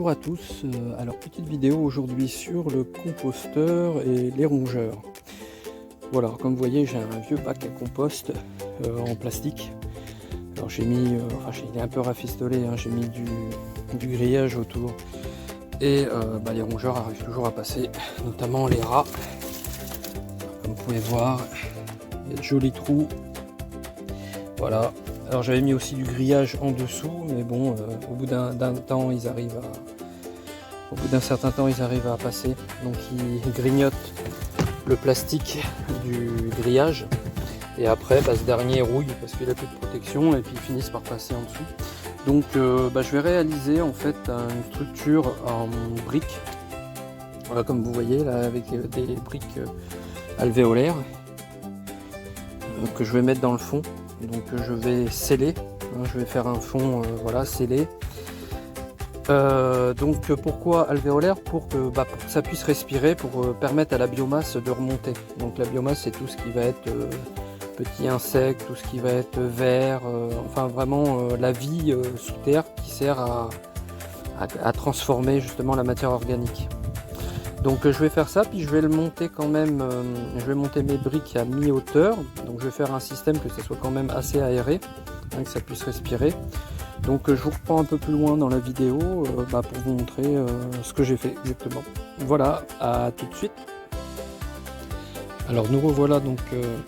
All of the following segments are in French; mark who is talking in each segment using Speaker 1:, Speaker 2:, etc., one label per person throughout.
Speaker 1: Bonjour à tous, alors petite vidéo aujourd'hui sur le composteur et les rongeurs. Voilà, comme vous voyez j'ai un vieux bac à compost en plastique. Alors j'ai mis, il est un peu rafistolé, hein, j'ai mis du grillage autour. Et les rongeurs arrivent toujours à passer, notamment les rats. Comme vous pouvez voir, il y a de jolis trous. Voilà. Alors j'avais mis aussi du grillage en dessous, mais bon, au bout d'un temps, au bout d'un certain temps, ils arrivent à passer. Donc ils grignotent le plastique du grillage, et après, ce dernier rouille parce qu'il n'a plus de protection, et puis ils finissent par passer en dessous. Donc je vais réaliser en fait une structure en briques. Voilà, comme vous voyez là, avec des briques alvéolaires que je vais mettre dans le fond. Donc je vais sceller, hein, je vais faire un fond voilà, scellé. Donc pourquoi alvéolaire? Pour que ça puisse respirer, pour permettre à la biomasse de remonter. Donc la biomasse, c'est tout ce qui va être petits insectes, tout ce qui va être vert, enfin vraiment la vie sous terre qui sert à transformer justement la matière organique. Donc je vais faire ça, puis je vais le monter quand même, je vais monter mes briques à mi-hauteur. Donc je vais faire un système que ça soit quand même assez aéré, hein, que ça puisse respirer. Donc je vous reprends un peu plus loin dans la vidéo pour vous montrer ce que j'ai fait exactement. Voilà, à tout de suite. Alors nous revoilà donc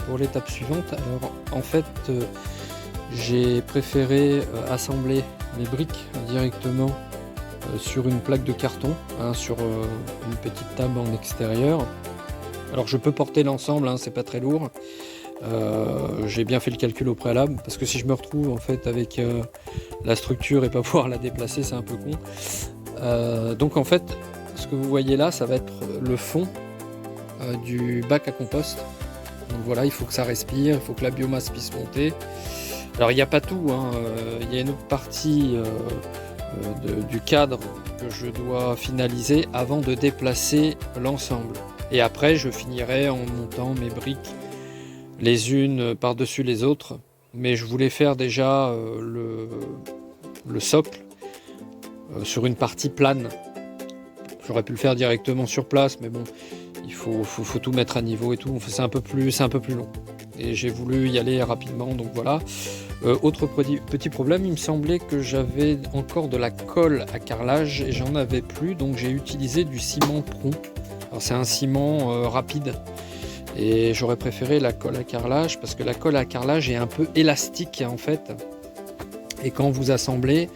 Speaker 1: pour l'étape suivante. Alors en fait j'ai préféré assembler les briques directement sur une plaque de carton, hein, sur une petite table en extérieur. Alors je peux porter l'ensemble, hein, c'est pas très lourd. J'ai bien fait le calcul au préalable, parce que si je me retrouve en fait avec la structure et pas pouvoir la déplacer, c'est un peu con. Donc en fait, ce que vous voyez là, ça va être le fond du bac à compost. Donc voilà, il faut que ça respire, il faut que la biomasse puisse monter. Alors il n'y a pas tout, hein, il y a une autre partie du cadre que je dois finaliser avant de déplacer l'ensemble. Et après je finirai en montant mes briques les unes par-dessus les autres, mais je voulais faire déjà le socle sur une partie plane. J'aurais pu le faire directement sur place, mais bon, il faut tout mettre à niveau et tout, c'est un peu plus long. Et j'ai voulu y aller rapidement, donc voilà. Autre petit problème, il me semblait que j'avais encore de la colle à carrelage et j'en avais plus, donc j'ai utilisé du ciment Pron. Alors c'est un ciment rapide et j'aurais préféré la colle à carrelage parce que la colle à carrelage est un peu élastique en fait. Et quand vous assemblez,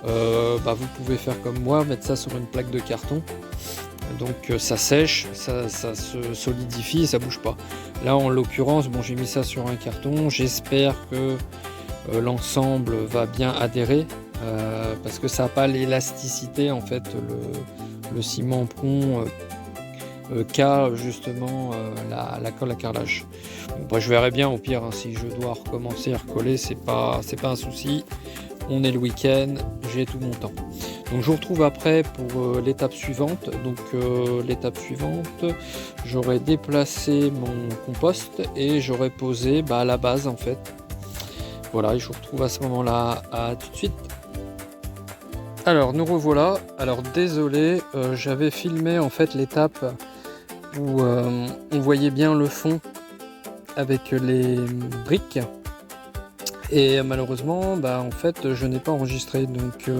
Speaker 1: vous pouvez faire comme moi, mettre ça sur une plaque de carton. Donc ça sèche, ça se solidifie et ça bouge pas. Là en l'occurrence, bon, j'ai mis ça sur un carton, j'espère que l'ensemble va bien adhérer parce que ça n'a pas l'élasticité en fait, le ciment Pron qu'a justement la colle à carrelage. Bon, je verrai bien au pire, hein, si je dois recommencer à recoller, c'est pas un souci. On est le week-end, j'ai tout mon temps. Donc je vous retrouve après pour l'étape suivante. Donc l'étape suivante, j'aurai déplacé mon compost et j'aurai posé la base en fait. Voilà, et je vous retrouve à ce moment-là. À tout de suite. Alors nous revoilà. Alors désolé, j'avais filmé en fait l'étape où on voyait bien le fond avec les briques. Et malheureusement, en fait, je n'ai pas enregistré, donc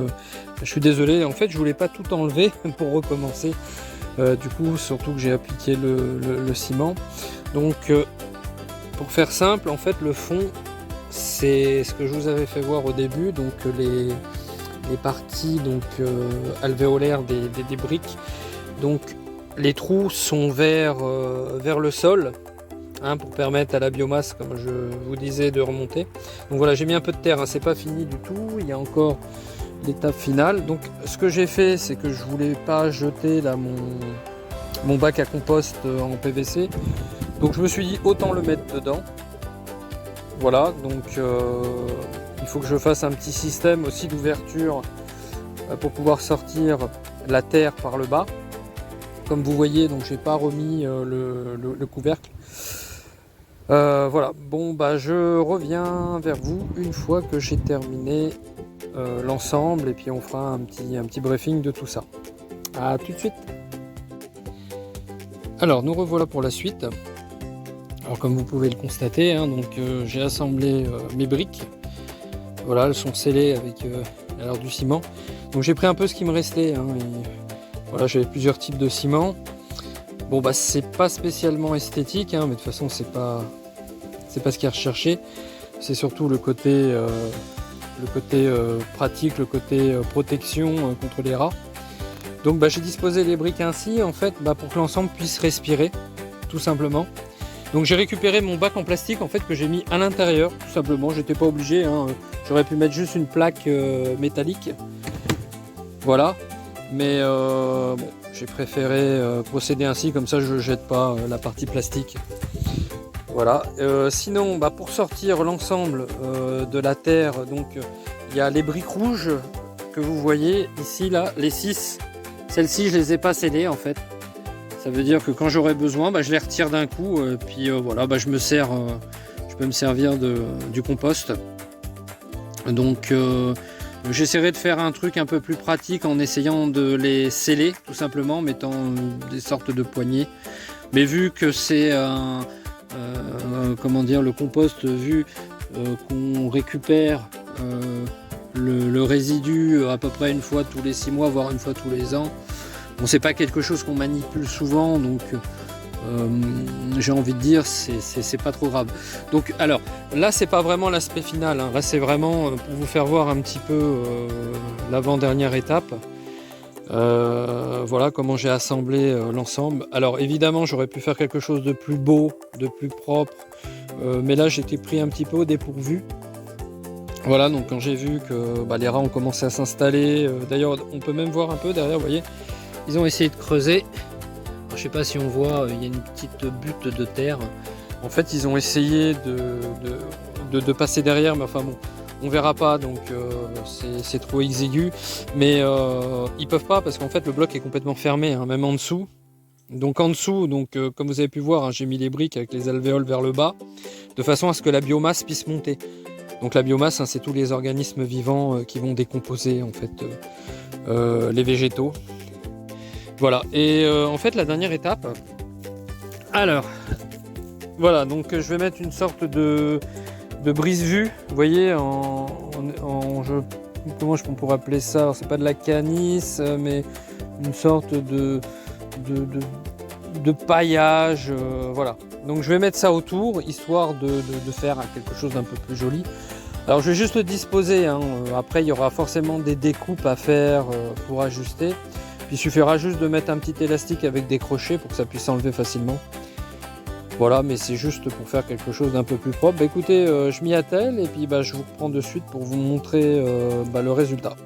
Speaker 1: je suis désolé. En fait, je voulais pas tout enlever pour recommencer. Du coup, surtout que j'ai appliqué le ciment. Donc, pour faire simple, en fait, le fond, c'est ce que je vous avais fait voir au début. Donc, les parties alvéolaires des briques. Donc, les trous sont vers le sol. Hein, pour permettre à la biomasse, comme je vous disais, de remonter. Donc voilà, j'ai mis un peu de terre, hein, c'est pas fini du tout, il y a encore l'étape finale. Donc ce que j'ai fait, c'est que je voulais pas jeter là mon bac à compost en PVC, donc je me suis dit autant le mettre dedans. Voilà, donc il faut que je fasse un petit système aussi d'ouverture pour pouvoir sortir la terre par le bas. Comme vous voyez, donc j'ai pas remis le couvercle. Voilà, bon je reviens vers vous une fois que j'ai terminé l'ensemble et puis on fera un petit briefing de tout ça. À tout de suite. Alors nous revoilà pour la suite. Alors comme vous pouvez le constater, hein, donc j'ai assemblé mes briques. Voilà, elles sont scellées avec du ciment. Donc j'ai pris un peu ce qui me restait. Hein, voilà, j'avais plusieurs types de ciment. Bon bah c'est pas spécialement esthétique, hein, mais de toute façon c'est pas ce qui est recherché. C'est surtout le côté pratique, le côté protection contre les rats. Donc bah, j'ai disposé les briques ainsi en fait pour que l'ensemble puisse respirer, tout simplement. Donc j'ai récupéré mon bac en plastique en fait que j'ai mis à l'intérieur, tout simplement. J'étais pas obligé, hein. J'aurais pu mettre juste une plaque métallique. Voilà. Mais bon, j'ai préféré procéder ainsi, comme ça je ne jette pas la partie plastique. Voilà. Sinon, pour sortir l'ensemble de la terre, donc il y a les briques rouges que vous voyez ici, là, les 6. Celles-ci, je les ai pas scellées en fait. Ça veut dire que quand j'aurai besoin, je les retire d'un coup, puis voilà, je peux me servir du compost. Donc j'essaierai de faire un truc un peu plus pratique en essayant de les sceller, tout simplement, mettant des sortes de poignées. Mais vu que c'est le compost, vu qu'on récupère le résidu à peu près une fois tous les 6 mois, voire une fois tous les ans, bon, c'est pas quelque chose qu'on manipule souvent, donc j'ai envie de dire c'est pas trop grave. Donc alors là c'est pas vraiment l'aspect final, hein. Là c'est vraiment pour vous faire voir un petit peu l'avant-dernière étape. Voilà comment j'ai assemblé l'ensemble. Alors évidemment j'aurais pu faire quelque chose de plus beau, de plus propre, mais là j'étais pris un petit peu au dépourvu. Voilà, donc quand j'ai vu que les rats ont commencé à s'installer, d'ailleurs on peut même voir un peu derrière, vous voyez, ils ont essayé de creuser. Alors, je sais pas si on voit, il y a une petite butte de terre. En fait ils ont essayé de passer derrière, mais enfin bon, on verra pas, donc c'est trop exigu. Mais ils peuvent pas parce qu'en fait le bloc est complètement fermé, hein, même en dessous. Donc en dessous, comme vous avez pu voir, hein, j'ai mis les briques avec les alvéoles vers le bas, de façon à ce que la biomasse puisse monter. Donc la biomasse, hein, c'est tous les organismes vivants qui vont décomposer en fait les végétaux. Voilà, et en fait la dernière étape, alors voilà, donc je vais mettre une sorte de brise-vue, vous voyez, comment on pourrait appeler ça, c'est pas de la canisse, mais une sorte de paillage, voilà. Donc je vais mettre ça autour, histoire de faire quelque chose d'un peu plus joli. Alors je vais juste le disposer, hein. Après il y aura forcément des découpes à faire pour ajuster. Puis il suffira juste de mettre un petit élastique avec des crochets pour que ça puisse s'enlever facilement. Voilà, mais c'est juste pour faire quelque chose d'un peu plus propre. Écoutez, je m'y attelle et puis je vous reprends de suite pour vous montrer le résultat.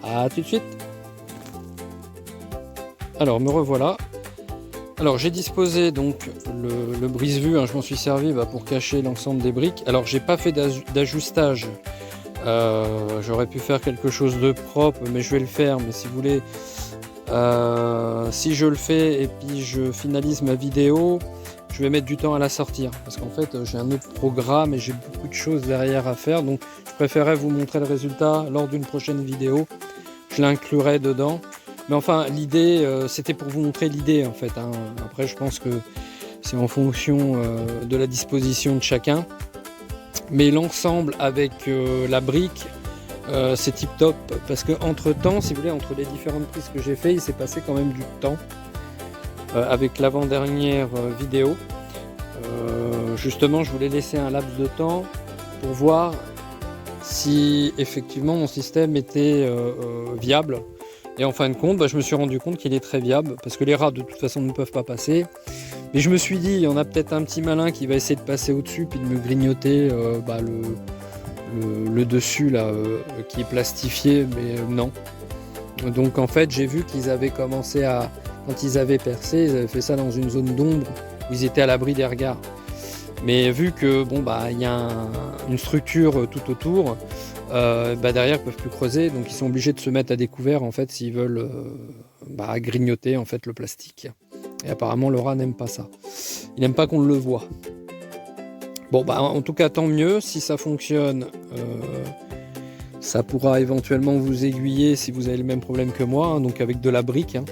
Speaker 1: A tout de suite. Alors me revoilà. Alors j'ai disposé donc le brise-vue, hein, je m'en suis servi pour cacher l'ensemble des briques. Alors j'ai pas fait d'ajustage. J'aurais pu faire quelque chose de propre, mais je vais le faire. Mais si vous voulez, si je le fais et puis je finalise ma vidéo, je vais mettre du temps à la sortir parce qu'en fait j'ai un autre programme et j'ai beaucoup de choses derrière à faire, donc je préférais vous montrer le résultat lors d'une prochaine vidéo. Je l'inclurai dedans, mais enfin l'idée c'était pour vous montrer l'idée en fait, hein. Après je pense que c'est en fonction de la disposition de chacun, mais l'ensemble avec la brique, c'est tip top parce que entre temps, si vous voulez, entre les différentes prises que j'ai fait, il s'est passé quand même du temps avec l'avant-dernière vidéo. Justement je voulais laisser un laps de temps pour voir si effectivement mon système était viable, et en fin de compte je me suis rendu compte qu'il est très viable parce que les rats de toute façon ne peuvent pas passer. Mais je me suis dit, il y en a peut-être un petit malin qui va essayer de passer au-dessus puis de me grignoter le dessus là qui est plastifié, mais non. Donc en fait j'ai vu qu'ils avaient commencé à, quand ils avaient percé, ils avaient fait ça dans une zone d'ombre où ils étaient à l'abri des regards. Mais vu que il y a une structure tout autour, derrière ils peuvent plus creuser, donc ils sont obligés de se mettre à découvert en fait s'ils veulent grignoter en fait le plastique. Et apparemment le rat n'aime pas ça. Il n'aime pas qu'on le voit. Bon en tout cas tant mieux si ça fonctionne. Ça pourra éventuellement vous aiguiller si vous avez le même problème que moi, hein, donc avec de la brique. Hein.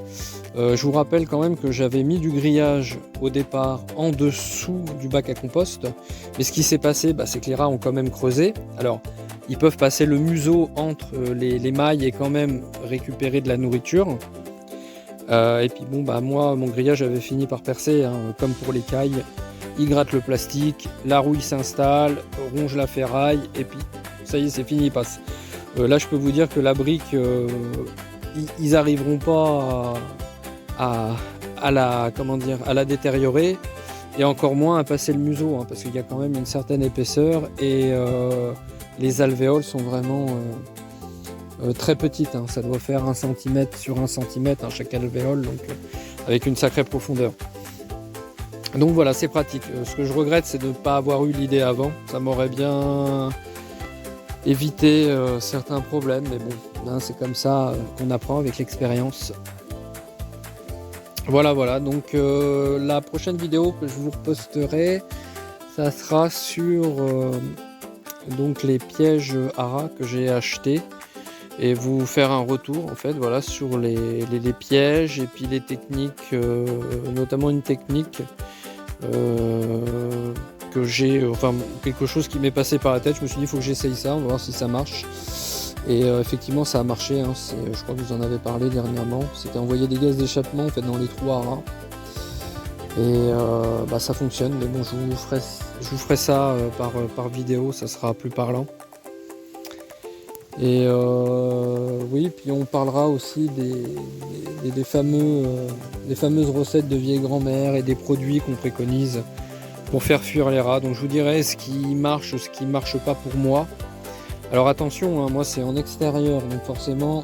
Speaker 1: Je vous rappelle quand même que j'avais mis du grillage au départ en dessous du bac à compost. Mais ce qui s'est passé, c'est que les rats ont quand même creusé. Alors, ils peuvent passer le museau entre les mailles et quand même récupérer de la nourriture. Et puis bon, moi, mon grillage avait fini par percer, hein, comme pour les cailles. Il gratte le plastique, la rouille s'installe, ronge la ferraille, et puis ça y est, c'est fini, il passe. Là, je peux vous dire que la brique, ils n'arriveront pas à la détériorer, et encore moins à passer le museau, hein, parce qu'il y a quand même une certaine épaisseur, et les alvéoles sont vraiment très petites, hein. Ça doit faire 1 cm sur 1 cm, hein, chaque alvéole, donc avec une sacrée profondeur. Donc voilà, c'est pratique. Ce que je regrette, c'est de ne pas avoir eu l'idée avant. Ça m'aurait bien évité certains problèmes, mais bon, hein, c'est comme ça qu'on apprend avec l'expérience. Voilà, donc la prochaine vidéo que je vous reposterai, ça sera sur donc les pièges à rats que j'ai achetés, et vous faire un retour en fait, voilà, sur les pièges et puis les techniques, notamment une technique que j'ai, enfin quelque chose qui m'est passé par la tête. Je me suis dit, il faut que j'essaye ça, on va voir si ça marche. Et effectivement, ça a marché, hein. Je crois que vous en avez parlé dernièrement. C'était envoyer des gaz d'échappement en fait dans les trous à rats. Et ça fonctionne, mais bon, je vous ferai ça par vidéo, ça sera plus parlant. Et oui, puis on parlera aussi des fameuses recettes de vieilles grand-mères et des produits qu'on préconise pour faire fuir les rats. Donc je vous dirai ce qui marche, ce qui ne marche pas pour moi. Alors attention, hein, moi c'est en extérieur, donc forcément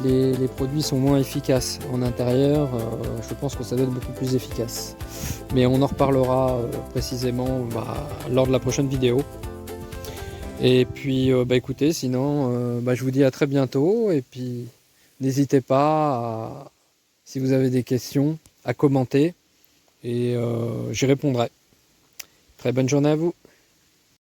Speaker 1: les produits sont moins efficaces. En intérieur, je pense que ça doit être beaucoup plus efficace. Mais on en reparlera précisément lors de la prochaine vidéo. Et puis écoutez, sinon je vous dis à très bientôt, et puis n'hésitez pas si vous avez des questions à commenter, et j'y répondrai. Très bonne journée à vous.